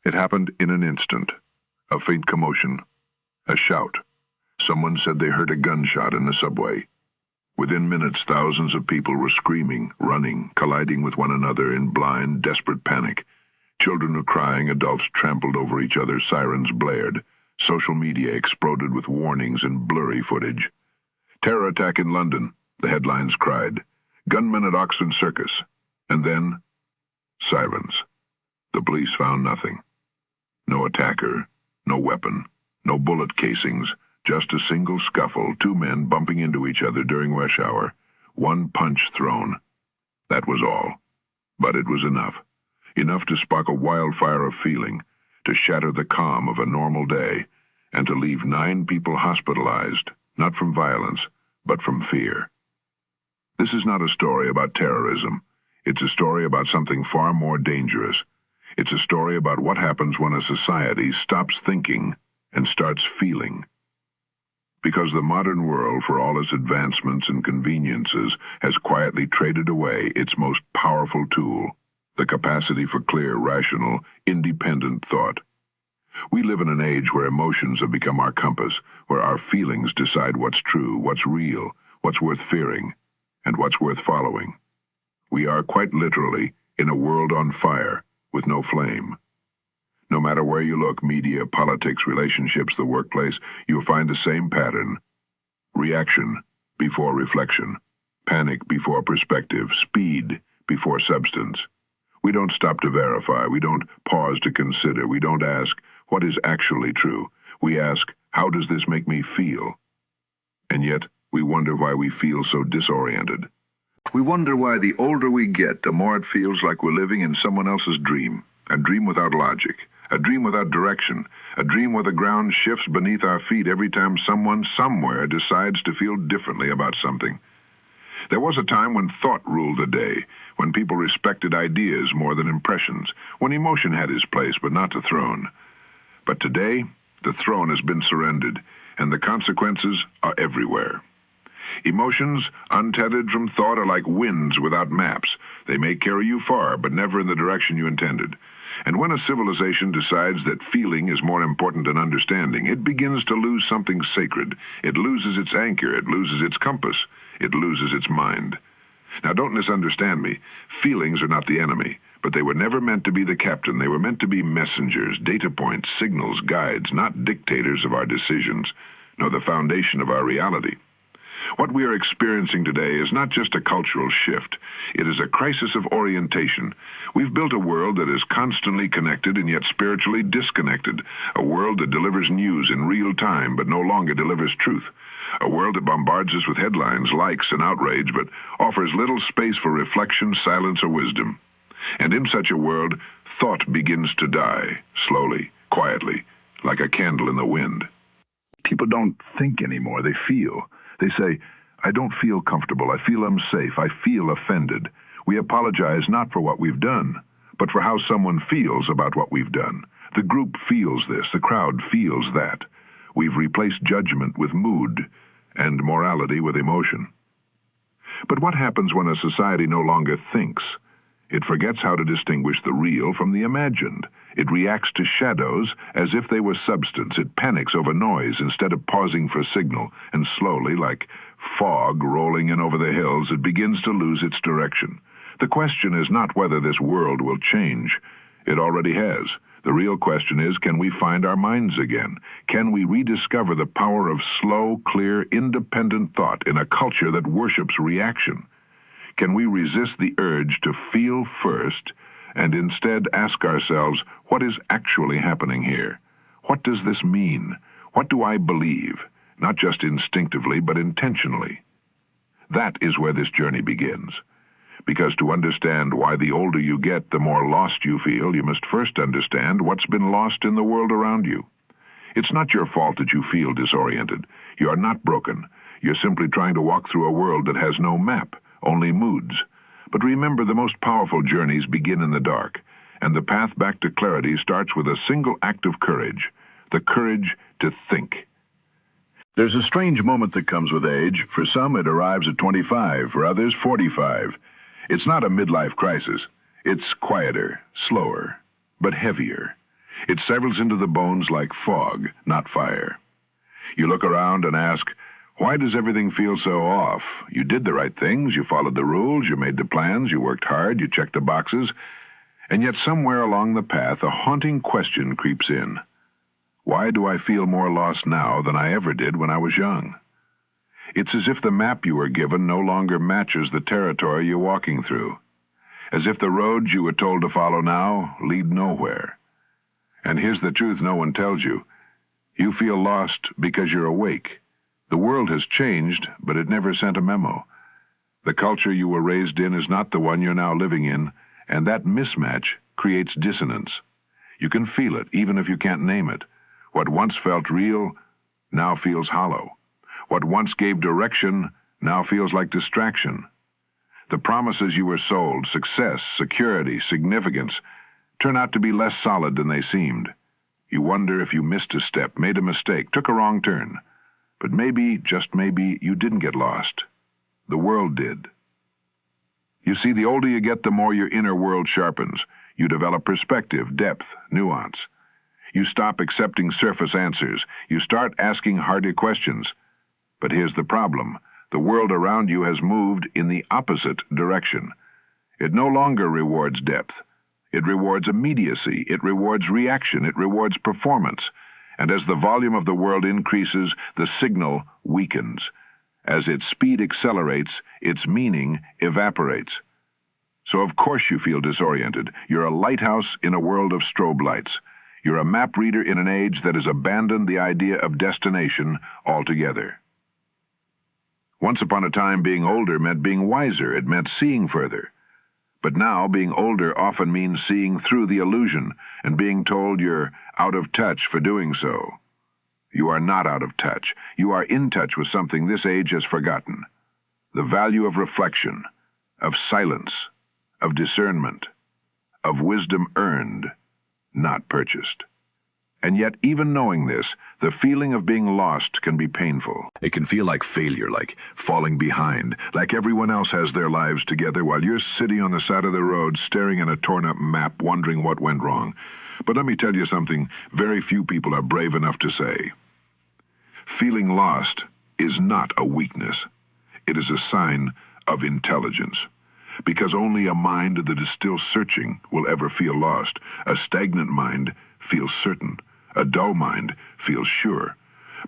It happened in an instant. A faint commotion. A shout. Someone said they heard a gunshot in the subway. Within minutes, thousands of people were screaming, running, colliding with one another in blind, desperate panic. Children were crying, adults trampled over each other, sirens blared. Social media exploded with warnings and blurry footage. Terror attack in London, the headlines cried. Gunmen at Oxford Circus. And then, silence. The police found nothing. No attacker, no weapon, no bullet casings, just a single scuffle, two men bumping into each other during rush hour, one punch thrown. That was all. But it was enough. Enough to spark a wildfire of feeling, to shatter the calm of a normal day, and to leave 9 people hospitalized, not from violence, but from fear. This is not a story about terrorism. It's a story about something far more dangerous. It's a story about what happens when a society stops thinking and starts feeling. Because the modern world, for all its advancements and conveniences, has quietly traded away its most powerful tool, the capacity for clear, rational, independent thought. We live in an age where emotions have become our compass, where our feelings decide what's true, what's real, what's worth fearing, and what's worth following. We are quite literally in a world on fire with no flame. No matter where you look, media, politics, relationships, the workplace, you'll find the same pattern. Reaction before reflection. Panic before perspective. Speed before substance. We don't stop to verify. We don't pause to consider. We don't ask, what is actually true? We ask, how does this make me feel? And yet, we wonder why we feel so disoriented. We wonder why the older we get, the more it feels like we're living in someone else's dream. A dream without logic. A dream without direction. A dream where the ground shifts beneath our feet every time someone somewhere decides to feel differently about something. There was a time when thought ruled the day, when people respected ideas more than impressions, when emotion had its place but not the throne. But today, the throne has been surrendered, and the consequences are everywhere. Emotions, untethered from thought, are like winds without maps. They may carry you far, but never in the direction you intended. And when a civilization decides that feeling is more important than understanding, it begins to lose something sacred. It loses its anchor, it loses its compass, it loses its mind. Now, don't misunderstand me. Feelings are not the enemy, but they were never meant to be the captain. They were meant to be messengers, data points, signals, guides, not dictators of our decisions, nor the foundation of our reality. What we are experiencing today is not just a cultural shift. It is a crisis of orientation. We've built a world that is constantly connected and yet spiritually disconnected. A world that delivers news in real time but no longer delivers truth. A world that bombards us with headlines, likes, and outrage, but offers little space for reflection, silence, or wisdom. And in such a world, thought begins to die, slowly, quietly, like a candle in the wind. People don't think anymore, they feel. They say, I don't feel comfortable, I feel unsafe, I feel offended. We apologize not for what we've done, but for how someone feels about what we've done. The group feels this, the crowd feels that. We've replaced judgment with mood, and morality with emotion. But what happens when a society no longer thinks? It forgets how to distinguish the real from the imagined. It reacts to shadows as if they were substance. It panics over noise instead of pausing for signal, and slowly, like fog rolling in over the hills, it begins to lose its direction. The question is not whether this world will change. It already has. The real question is, can we find our minds again? Can we rediscover the power of slow, clear, independent thought in a culture that worships reaction? Can we resist the urge to feel first and instead ask ourselves, what is actually happening here? What does this mean? What do I believe? Not just instinctively, but intentionally. That is where this journey begins. Because to understand why the older you get, the more lost you feel, you must first understand what's been lost in the world around you. It's not your fault that you feel disoriented. You are not broken. You're simply trying to walk through a world that has no map, only moods. But remember, the most powerful journeys begin in the dark, and the path back to clarity starts with a single act of courage, the courage to think. There's a strange moment that comes with age. For some, it arrives at 25, for others, 45. It's not a midlife crisis. It's quieter, slower, but heavier. It settles into the bones like fog, not fire. You look around and ask, why does everything feel so off? You did the right things, you followed the rules, you made the plans, you worked hard, you checked the boxes, and yet somewhere along the path a haunting question creeps in. Why do I feel more lost now than I ever did when I was young? It's as if the map you were given no longer matches the territory you're walking through, as if the roads you were told to follow now lead nowhere. And here's the truth no one tells you. You feel lost because you're awake. The world has changed, but it never sent a memo. The culture you were raised in is not the one you're now living in, and that mismatch creates dissonance. You can feel it, even if you can't name it. What once felt real now feels hollow. What once gave direction now feels like distraction. The promises you were sold, success, security, significance, turn out to be less solid than they seemed. You wonder if you missed a step, made a mistake, took a wrong turn. But maybe, just maybe, you didn't get lost. The world did. You see, the older you get, the more your inner world sharpens. You develop perspective, depth, nuance. You stop accepting surface answers. You start asking harder questions. But here's the problem. The world around you has moved in the opposite direction. It no longer rewards depth. It rewards immediacy. It rewards reaction. It rewards performance. And as the volume of the world increases, the signal weakens. As its speed accelerates, its meaning evaporates. So of course you feel disoriented. You're a lighthouse in a world of strobe lights. You're a map reader in an age that has abandoned the idea of destination altogether. Once upon a time, being older meant being wiser. It meant seeing further. But now, being older often means seeing through the illusion and being told you're out of touch for doing so. You are not out of touch. You are in touch with something this age has forgotten. The value of reflection, of silence, of discernment, of wisdom earned, not purchased. And yet, even knowing this, the feeling of being lost can be painful. It can feel like failure, like falling behind, like everyone else has their lives together while you're sitting on the side of the road staring at a torn-up map, wondering what went wrong. But let me tell you something very few people are brave enough to say. Feeling lost is not a weakness. It is a sign of intelligence. Because only a mind that is still searching will ever feel lost. A stagnant mind feels certain. A dull mind feels sure.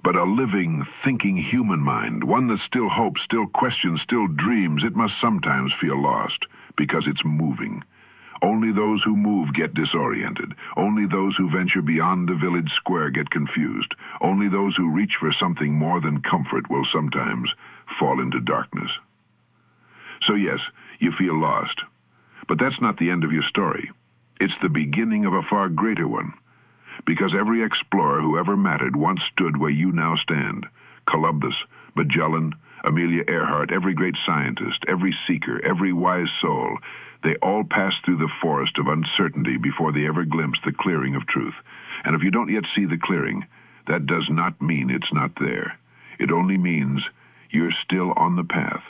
But a living, thinking human mind, one that still hopes, still questions, still dreams, it must sometimes feel lost, because it's moving. Only those who move get disoriented. Only those who venture beyond the village square get confused. Only those who reach for something more than comfort will sometimes fall into darkness. So yes, you feel lost. But that's not the end of your story. It's the beginning of a far greater one. Because every explorer who ever mattered once stood where you now stand. Columbus, Magellan, Amelia Earhart, every great scientist, every seeker, every wise soul, they all passed through the forest of uncertainty before they ever glimpsed the clearing of truth. And if you don't yet see the clearing, that does not mean it's not there. It only means you're still on the path.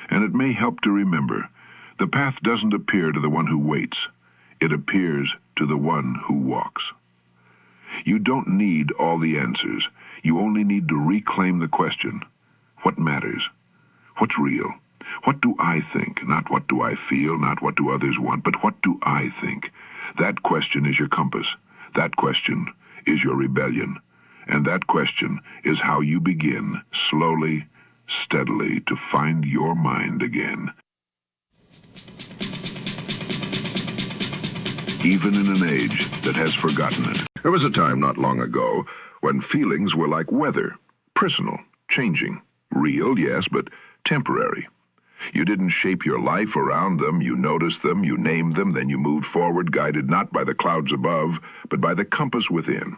And it may help to remember, the path doesn't appear to the one who waits. It appears to the one who walks. You don't need all the answers. You only need to reclaim the question. What matters? What's real? What do I think? Not what do I feel, not what do others want, but what do I think? That question is your compass. That question is your rebellion. And that question is how you begin, slowly, steadily, to find your mind again. Even in an age that has forgotten it. There was a time not long ago when feelings were like weather, personal, changing, real, yes, but temporary. You didn't shape your life around them, you noticed them, you named them, then you moved forward, guided not by the clouds above, but by the compass within.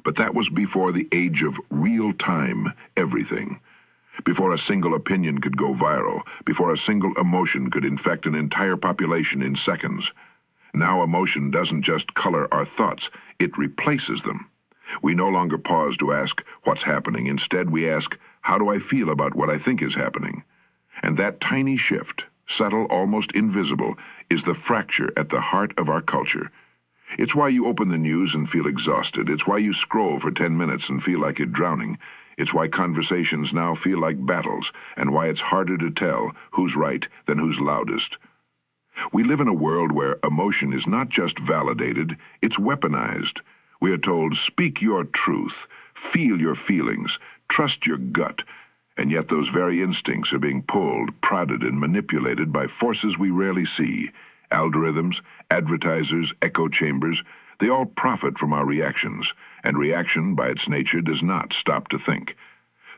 But that was before the age of real-time everything. Before a single opinion could go viral, before a single emotion could infect an entire population in seconds. Now emotion doesn't just color our thoughts, it replaces them. We no longer pause to ask, what's happening? Instead, we ask, how do I feel about what I think is happening? And that tiny shift, subtle, almost invisible, is the fracture at the heart of our culture. It's why you open the news and feel exhausted. It's why you scroll for 10 minutes and feel like you're drowning. It's why conversations now feel like battles, and why it's harder to tell who's right than who's loudest. We live in a world where emotion is not just validated, it's weaponized. We are told, speak your truth, feel your feelings, trust your gut, and yet those very instincts are being pulled, prodded, and manipulated by forces we rarely see. Algorithms, advertisers, echo chambers, they all profit from our reactions, and reaction by its nature does not stop to think.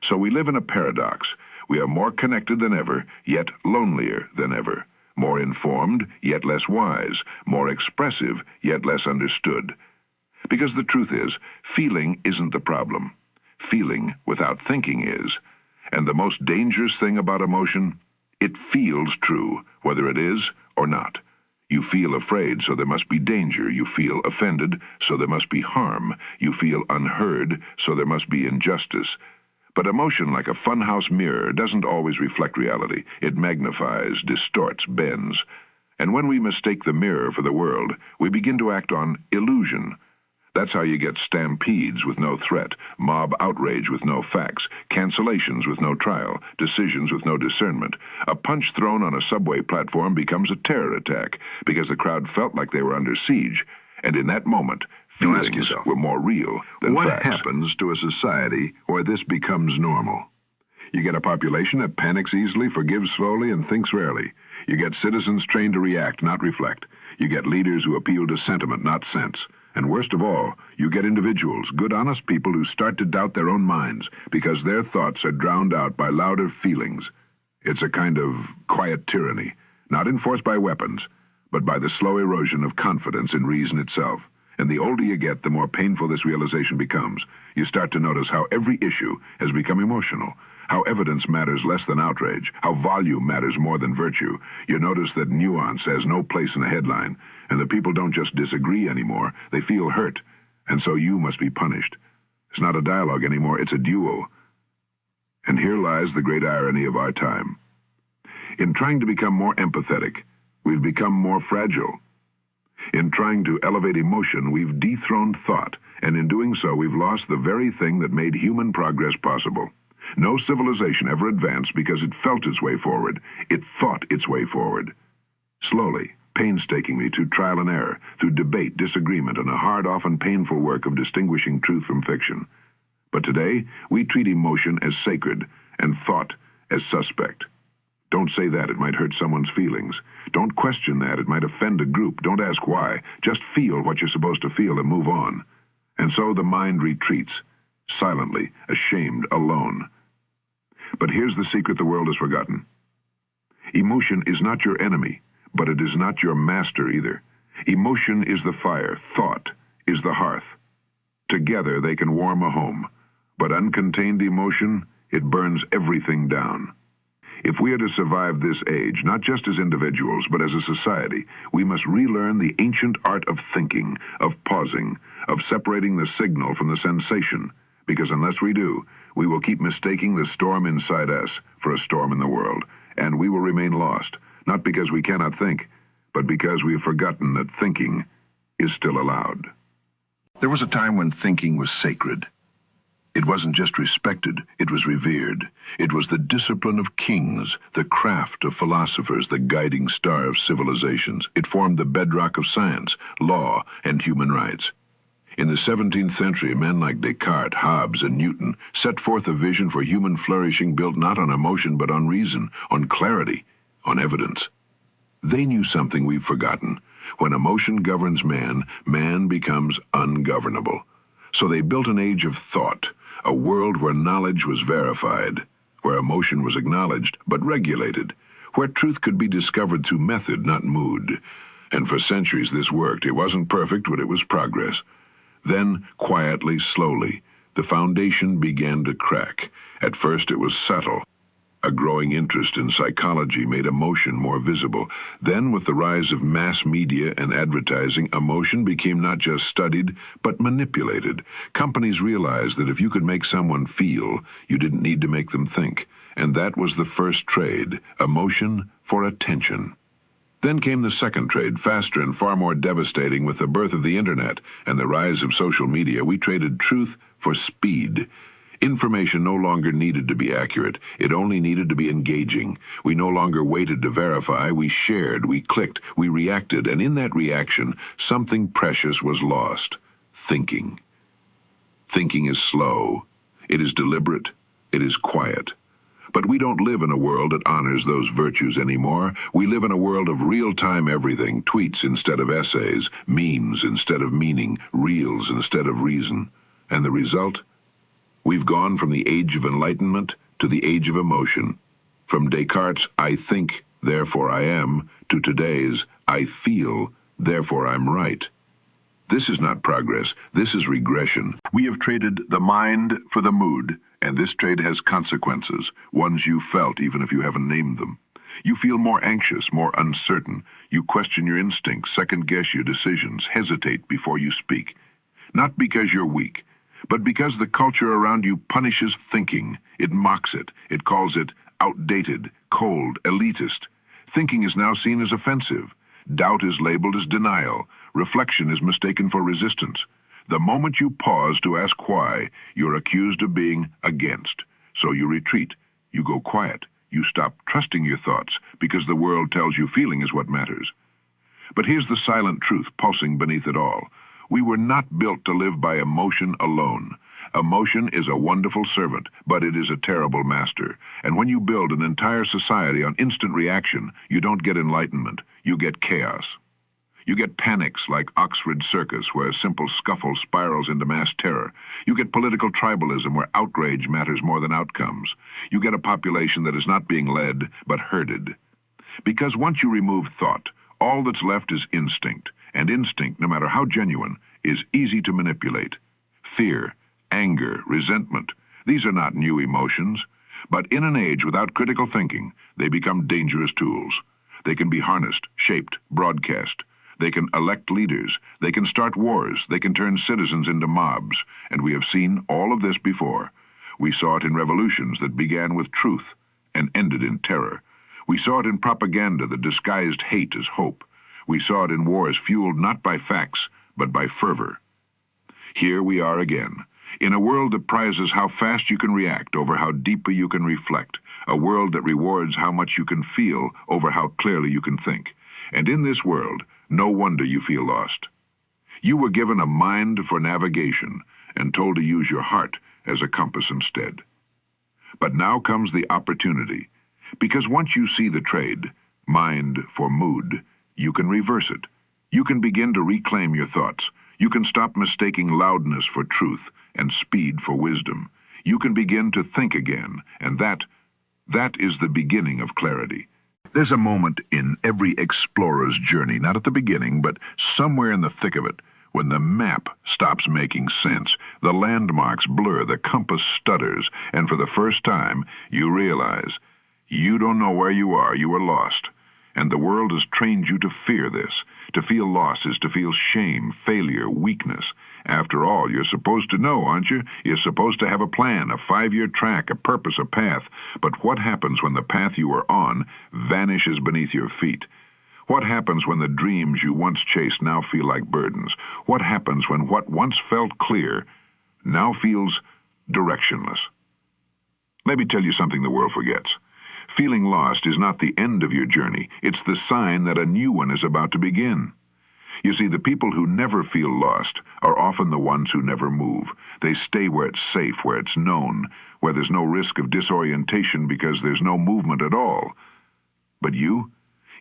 So we live in a paradox. We are more connected than ever, yet lonelier than ever. More informed, yet less wise. More expressive, yet less understood. Because the truth is, feeling isn't the problem. Feeling without thinking is. And the most dangerous thing about emotion, it feels true, whether it is or not. You feel afraid, so there must be danger. You feel offended, so there must be harm. You feel unheard, so there must be injustice. But emotion, like a funhouse mirror, doesn't always reflect reality. It magnifies, distorts, bends. And when we mistake the mirror for the world, we begin to act on illusion. That's how you get stampedes with no threat, mob outrage with no facts, cancellations with no trial, decisions with no discernment. A punch thrown on a subway platform becomes a terror attack because the crowd felt like they were under siege. And in that moment, feelings were more real than facts. What happens to a society where this becomes normal? You get a population that panics easily, forgives slowly, and thinks rarely. You get citizens trained to react, not reflect. You get leaders who appeal to sentiment, not sense. And worst of all, you get individuals, good, honest people who start to doubt their own minds because their thoughts are drowned out by louder feelings. It's a kind of quiet tyranny, not enforced by weapons, but by the slow erosion of confidence in reason itself. And the older you get, the more painful this realization becomes. You start to notice how every issue has become emotional, how evidence matters less than outrage, how volume matters more than virtue. You notice that nuance has no place in a headline, and the people don't just disagree anymore, they feel hurt, and so you must be punished. It's not a dialogue anymore, it's a duel. And here lies the great irony of our time. In trying to become more empathetic, we've become more fragile. In trying to elevate emotion, we've dethroned thought, and in doing so, we've lost the very thing that made human progress possible. No civilization ever advanced because it felt its way forward. It thought its way forward. Slowly, painstakingly, through trial and error, through debate, disagreement, and a hard, often painful work of distinguishing truth from fiction. But today, we treat emotion as sacred and thought as suspect. Don't say that, it might hurt someone's feelings. Don't question that, it might offend a group. Don't ask why. Just feel what you're supposed to feel and move on. And so the mind retreats, silently, ashamed, alone. But here's the secret the world has forgotten. Emotion is not your enemy, but it is not your master either. Emotion is the fire, thought is the hearth. Together they can warm a home, but uncontained emotion, it burns everything down. If we are to survive this age, not just as individuals, but as a society, we must relearn the ancient art of thinking, of pausing, of separating the signal from the sensation, because unless we do, we will keep mistaking the storm inside us for a storm in the world, and we will remain lost, not because we cannot think, but because we have forgotten that thinking is still allowed. There was a time when thinking was sacred. It wasn't just respected, it was revered. It was the discipline of kings, the craft of philosophers, the guiding star of civilizations. It formed the bedrock of science, law, and human rights. In the 17th century, men like Descartes, Hobbes, and Newton set forth a vision for human flourishing built not on emotion but on reason, on clarity, on evidence. They knew something we've forgotten. When emotion governs man, man becomes ungovernable. So they built an age of thought, a world where knowledge was verified, where emotion was acknowledged but regulated, where truth could be discovered through method, not mood. And for centuries this worked. It wasn't perfect, but it was progress. Then, quietly, slowly, the foundation began to crack. At first it was subtle. A growing interest in psychology made emotion more visible. Then, with the rise of mass media and advertising, emotion became not just studied, but manipulated. Companies realized that if you could make someone feel, you didn't need to make them think. And that was the first trade, emotion for attention. Then came the second trade, faster and far more devastating. With the birth of the internet and the rise of social media, we traded truth for speed. Information no longer needed to be accurate. It only needed to be engaging. We no longer waited to verify. We shared, we clicked, we reacted, and in that reaction, something precious was lost. Thinking. Thinking is slow. It is deliberate. It is quiet. But we don't live in a world that honors those virtues anymore. We live in a world of real-time everything, tweets instead of essays, memes instead of meaning, reels instead of reason. And the result? We've gone from the age of enlightenment to the age of emotion. From Descartes' "I think, therefore I am," to today's "I feel, therefore I'm right." This is not progress, this is regression. We have traded the mind for the mood, and this trade has consequences, ones you felt even if you haven't named them. You feel more anxious, more uncertain. You question your instincts, second-guess your decisions, hesitate before you speak. Not because you're weak, but because the culture around you punishes thinking. It mocks it. It calls it outdated, cold, elitist. Thinking is now seen as offensive. Doubt is labeled as denial. Reflection is mistaken for resistance. The moment you pause to ask why, you're accused of being against. So you retreat. You go quiet. You stop trusting your thoughts because the world tells you feeling is what matters. But here's the silent truth pulsing beneath it all. We were not built to live by emotion alone. Emotion is a wonderful servant, but it is a terrible master. And when you build an entire society on instant reaction, you don't get enlightenment, you get chaos. You get panics like Oxford Circus, where a simple scuffle spirals into mass terror. You get political tribalism, where outrage matters more than outcomes. You get a population that is not being led, but herded. Because once you remove thought, all that's left is instinct. And instinct, no matter how genuine, is easy to manipulate. Fear, anger, resentment, these are not new emotions. But in an age without critical thinking, they become dangerous tools. They can be harnessed, shaped, broadcast. They can elect leaders. They can start wars. They can turn citizens into mobs. And we have seen all of this before. We saw it in revolutions that began with truth and ended in terror. We saw it in propaganda that disguised hate as hope. We saw it in wars fueled not by facts, but by fervor. Here we are again, in a world that prizes how fast you can react over how deeply you can reflect, a world that rewards how much you can feel over how clearly you can think. And in this world, no wonder you feel lost. You were given a mind for navigation and told to use your heart as a compass instead. But now comes the opportunity, because once you see the trade, mind for mood, you can reverse it. You can begin to reclaim your thoughts. You can stop mistaking loudness for truth and speed for wisdom. You can begin to think again, and that is the beginning of clarity. There's a moment in every explorer's journey, not at the beginning, but somewhere in the thick of it, when the map stops making sense, the landmarks blur, the compass stutters, and for the first time, you realize you don't know where you are lost. And the world has trained you to fear this. To feel loss is to feel shame, failure, weakness. After all, you're supposed to know, aren't you? You're supposed to have a plan, a 5-year track, a purpose, a path. But what happens when the path you are on vanishes beneath your feet? What happens when the dreams you once chased now feel like burdens? What happens when what once felt clear now feels directionless? Let me tell you something the world forgets. Feeling lost is not the end of your journey. It's the sign that a new one is about to begin. You see, the people who never feel lost are often the ones who never move. They stay where it's safe, where it's known, where there's no risk of disorientation because there's no movement at all. But you,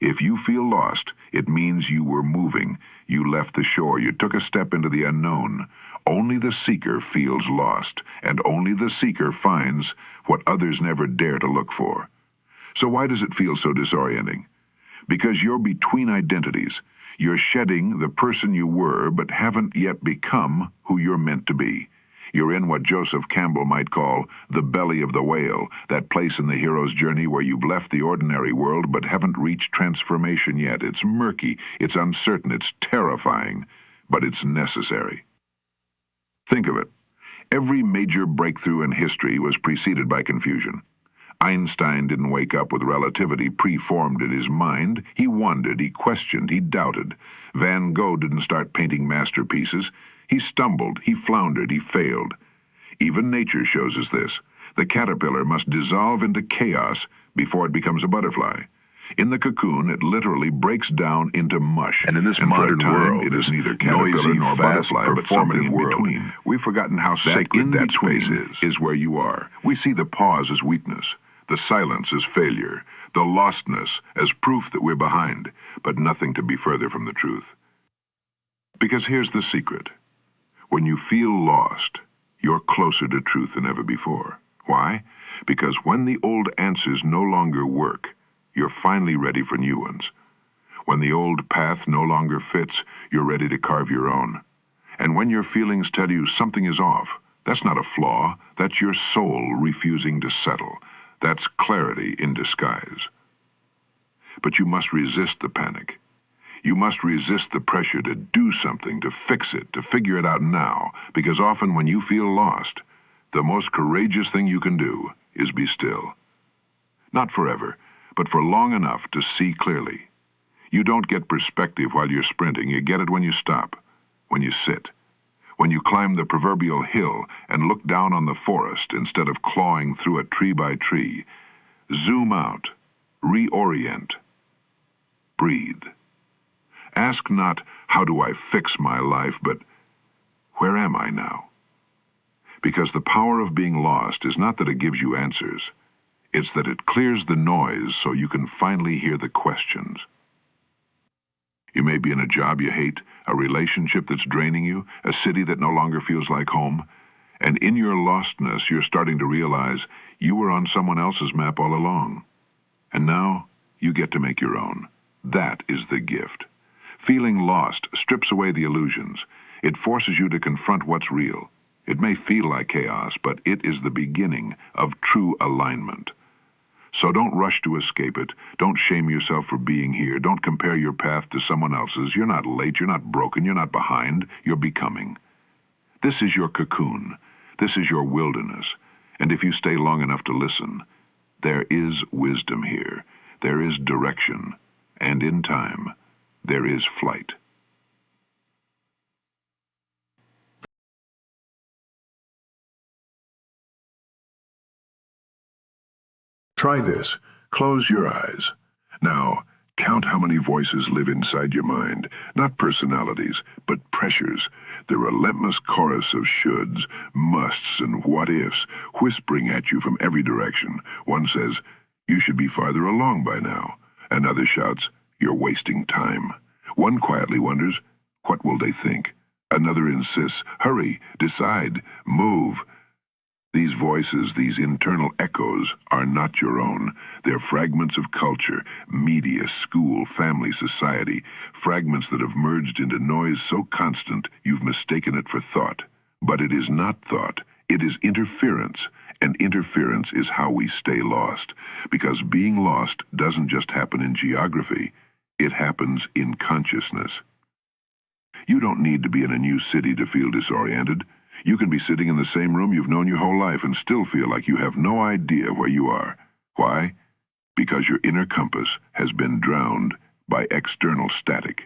if you feel lost, it means you were moving. You left the shore. You took a step into the unknown. Only the seeker feels lost, and only the seeker finds what others never dare to look for. So why does it feel so disorienting? Because you're between identities. You're shedding the person you were, but haven't yet become who you're meant to be. You're in what Joseph Campbell might call the belly of the whale, that place in the hero's journey where you've left the ordinary world but haven't reached transformation yet. It's murky, it's uncertain, it's terrifying, but it's necessary. Think of it. Every major breakthrough in history was preceded by confusion. Einstein didn't wake up with relativity preformed in his mind. He wondered, he questioned, he doubted. Van Gogh didn't start painting masterpieces. He stumbled, he floundered, he failed. Even nature shows us this. The caterpillar must dissolve into chaos before it becomes a butterfly. In the cocoon, it literally breaks down into mush. And in this modern world, it is neither caterpillar noisy, nor fast, butterfly, but something in world, between. we've forgotten how sacred that space is where you are. We see the pause as weakness, the silence as failure, the lostness as proof that we're behind, but nothing to be further from the truth. Because here's the secret. When you feel lost, you're closer to truth than ever before. Why? Because when the old answers no longer work, you're finally ready for new ones. When the old path no longer fits, you're ready to carve your own. And when your feelings tell you something is off, that's not a flaw, that's your soul refusing to settle. That's clarity in disguise. But you must resist the panic. You must resist the pressure to do something, to fix it, to figure it out now, because often when you feel lost, the most courageous thing you can do is be still. Not forever, but for long enough to see clearly. You don't get perspective while you're sprinting, you get it when you stop, when you sit, when you climb the proverbial hill and look down on the forest instead of clawing through it tree by tree. Zoom out, reorient, breathe. Ask not, how do I fix my life, but where am I now? Because the power of being lost is not that it gives you answers. It's that it clears the noise so you can finally hear the questions. You may be in a job you hate, a relationship that's draining you, a city that no longer feels like home, and in your lostness you're starting to realize you were on someone else's map all along. And now you get to make your own. That is the gift. Feeling lost strips away the illusions. It forces you to confront what's real. It may feel like chaos, but it is the beginning of true alignment. So don't rush to escape it. Don't shame yourself for being here. Don't compare your path to someone else's. You're not late, you're not broken, you're not behind. You're becoming. This is your cocoon. This is your wilderness. And if you stay long enough to listen, there is wisdom here. There is direction. And in time, there is flight. Try this. Close your eyes. Now, count how many voices live inside your mind. Not personalities, but pressures. The relentless chorus of shoulds, musts, and what-ifs, whispering at you from every direction. One says, you should be farther along by now. Another shouts, you're wasting time. One quietly wonders, what will they think? Another insists, hurry, decide, move. These voices, these internal echoes, are not your own. They're fragments of culture, media, school, family, society, fragments that have merged into noise so constant you've mistaken it for thought. But it is not thought. It is interference, and interference is how we stay lost. Because being lost doesn't just happen in geography, it happens in consciousness. You don't need to be in a new city to feel disoriented. You can be sitting in the same room you've known your whole life and still feel like you have no idea where you are. Why? Because your inner compass has been drowned by external static.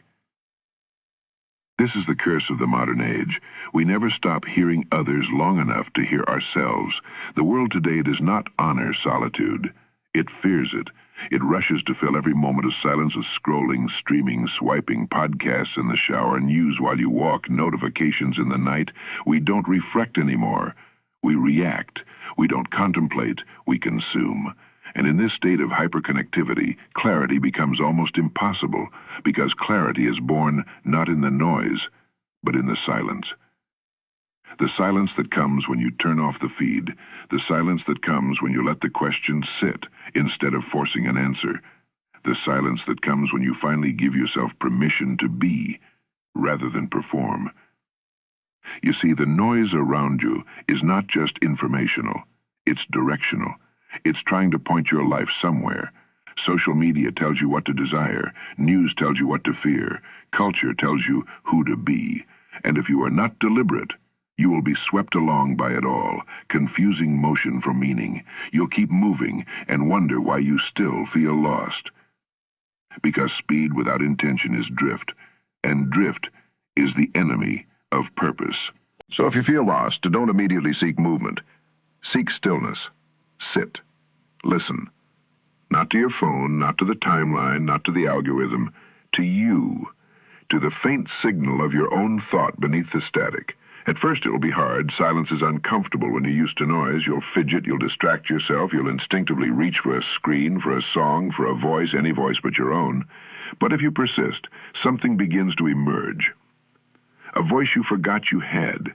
This is the curse of the modern age. We never stop hearing others long enough to hear ourselves. The world today does not honor solitude. It fears it. It rushes to fill every moment of silence with scrolling, streaming, swiping, podcasts in the shower, news while you walk, notifications in the night. We don't reflect anymore. We react. We don't contemplate. We consume. And in this state of hyperconnectivity, clarity becomes almost impossible, because clarity is born not in the noise, but in the silence. The silence that comes when you turn off the feed, the silence that comes when you let the question sit instead of forcing an answer, the silence that comes when you finally give yourself permission to be rather than perform. You see, the noise around you is not just informational, it's directional. It's trying to point your life somewhere. Social media tells you what to desire, news tells you what to fear, culture tells you who to be, and if you are not deliberate, You will be swept along by it all, confusing motion for meaning. You'll keep moving and wonder why you still feel lost. Because speed without intention is drift, and drift is the enemy of purpose. So if you feel lost, don't immediately seek movement. Seek stillness. Sit. Listen. Not to your phone, not to the timeline, not to the algorithm. To you. To the faint signal of your own thought beneath the static. At first it will be hard. Silence is uncomfortable when you're used to noise. You'll fidget, you'll distract yourself, you'll instinctively reach for a screen, for a song, for a voice, any voice but your own. But if you persist, something begins to emerge. A voice you forgot you had.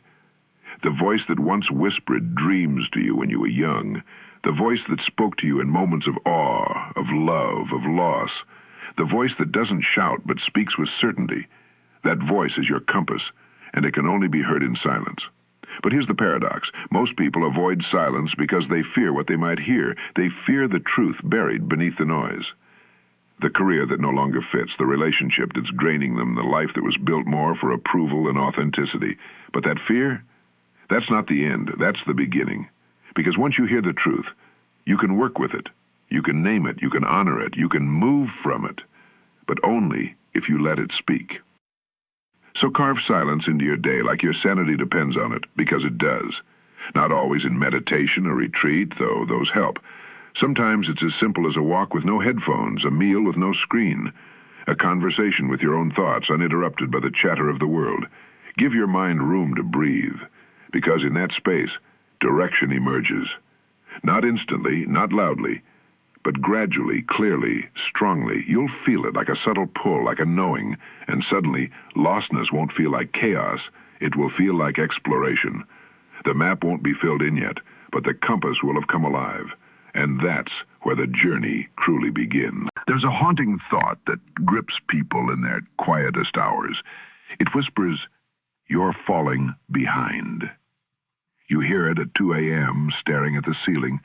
The voice that once whispered dreams to you when you were young. The voice that spoke to you in moments of awe, of love, of loss. The voice that doesn't shout but speaks with certainty. That voice is your compass, and it can only be heard in silence. But here's the paradox. Most people avoid silence because they fear what they might hear. They fear the truth buried beneath the noise. The career that no longer fits, the relationship that's draining them, the life that was built more for approval and authenticity. But that fear? That's not the end. That's the beginning. Because once you hear the truth, you can work with it. You can name it. You can honor it. You can move from it. But only if you let it speak. So carve silence into your day like your sanity depends on it, because it does. Not always in meditation or retreat, though those help. Sometimes it's as simple as a walk with no headphones, a meal with no screen, a conversation with your own thoughts uninterrupted by the chatter of the world. Give your mind room to breathe, because in that space, direction emerges. Not instantly, not loudly, but gradually, clearly, strongly. You'll feel it like a subtle pull, like a knowing, and suddenly lostness won't feel like chaos. It will feel like exploration. The map won't be filled in yet, but the compass will have come alive. And that's where the journey truly begins. There's a haunting thought that grips people in their quietest hours. It whispers, "You're falling behind." You hear it at 2 a.m. staring at the ceiling.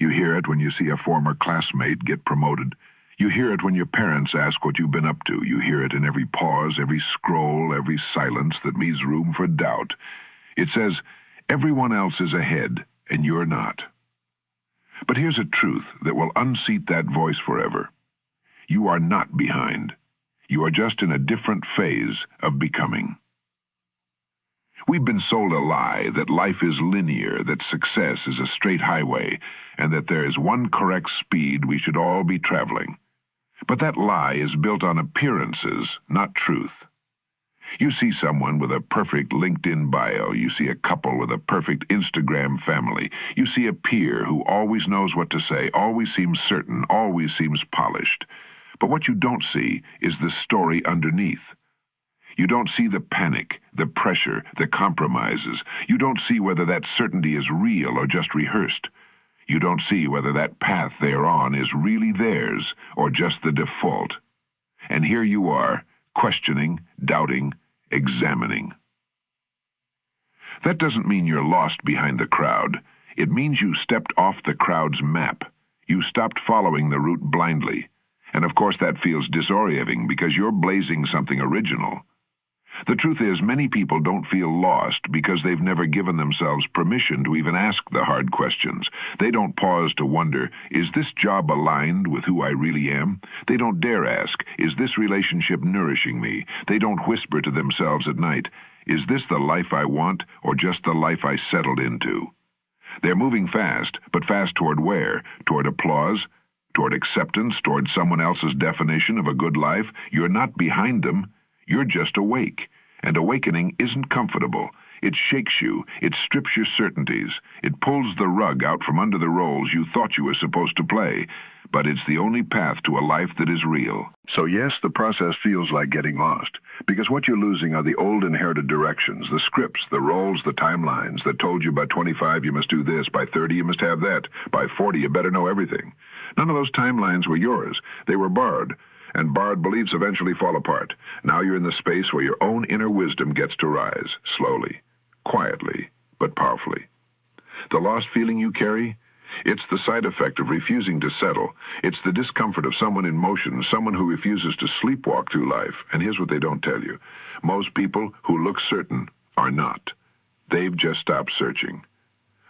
You hear it when you see a former classmate get promoted. You hear it when your parents ask what you've been up to. You hear it in every pause, every scroll, every silence that leaves room for doubt. It says, everyone else is ahead, and you're not. But here's a truth that will unseat that voice forever. You are not behind. You are just in a different phase of becoming. We've been sold a lie that life is linear, that success is a straight highway, and that there is one correct speed we should all be traveling. But that lie is built on appearances, not truth. You see someone with a perfect LinkedIn bio. You see a couple with a perfect Instagram family. You see a peer who always knows what to say, always seems certain, always seems polished. But what you don't see is the story underneath. You don't see the panic, the pressure, the compromises. You don't see whether that certainty is real or just rehearsed. You don't see whether that path they're on is really theirs or just the default. And here you are, questioning, doubting, examining. That doesn't mean you're lost behind the crowd. It means you stepped off the crowd's map. You stopped following the route blindly. And of course that feels disorienting because you're blazing something original. The truth is, many people don't feel lost because they've never given themselves permission to even ask the hard questions. They don't pause to wonder, is this job aligned with who I really am? They don't dare ask, is this relationship nourishing me? They don't whisper to themselves at night, is this the life I want or just the life I settled into? They're moving fast, but fast toward where? Toward applause? Toward acceptance? Toward someone else's definition of a good life? You're not behind them. You're just awake, and awakening isn't comfortable. It shakes you, it strips your certainties, it pulls the rug out from under the roles you thought you were supposed to play, but it's the only path to a life that is real. So yes, the process feels like getting lost, because what you're losing are the old inherited directions, the scripts, the roles, the timelines that told you by 25 you must do this, by 30 you must have that, by 40 you better know everything. None of those timelines were yours. They were borrowed. And borrowed beliefs eventually fall apart. Now you're in the space where your own inner wisdom gets to rise, slowly, quietly, but powerfully. The lost feeling you carry? It's the side effect of refusing to settle. It's the discomfort of someone in motion, someone who refuses to sleepwalk through life. And here's what they don't tell you. Most people who look certain are not. They've just stopped searching.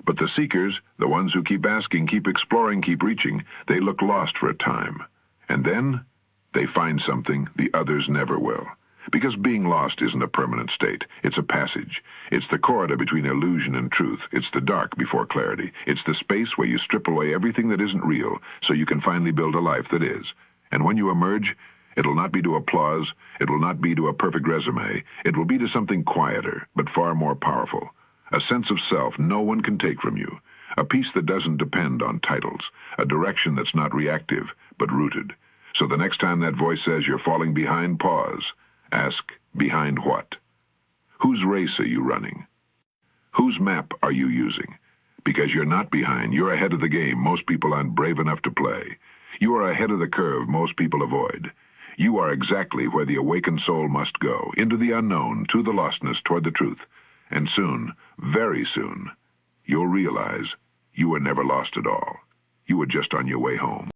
But the seekers, the ones who keep asking, keep exploring, keep reaching, they look lost for a time. And then they find something the others never will. Because being lost isn't a permanent state. It's a passage. It's the corridor between illusion and truth. It's the dark before clarity. It's the space where you strip away everything that isn't real so you can finally build a life that is. And when you emerge, it'll not be to applause. It will not be to a perfect resume. It will be to something quieter, but far more powerful. A sense of self no one can take from you. A peace that doesn't depend on titles. A direction that's not reactive, but rooted. So the next time that voice says you're falling behind, pause. Ask, behind what? Whose race are you running? Whose map are you using? Because you're not behind, you're ahead of the game most people aren't brave enough to play. You are ahead of the curve most people avoid. You are exactly where the awakened soul must go, into the unknown, to the lostness, toward the truth. And soon, very soon, you'll realize you were never lost at all. You were just on your way home.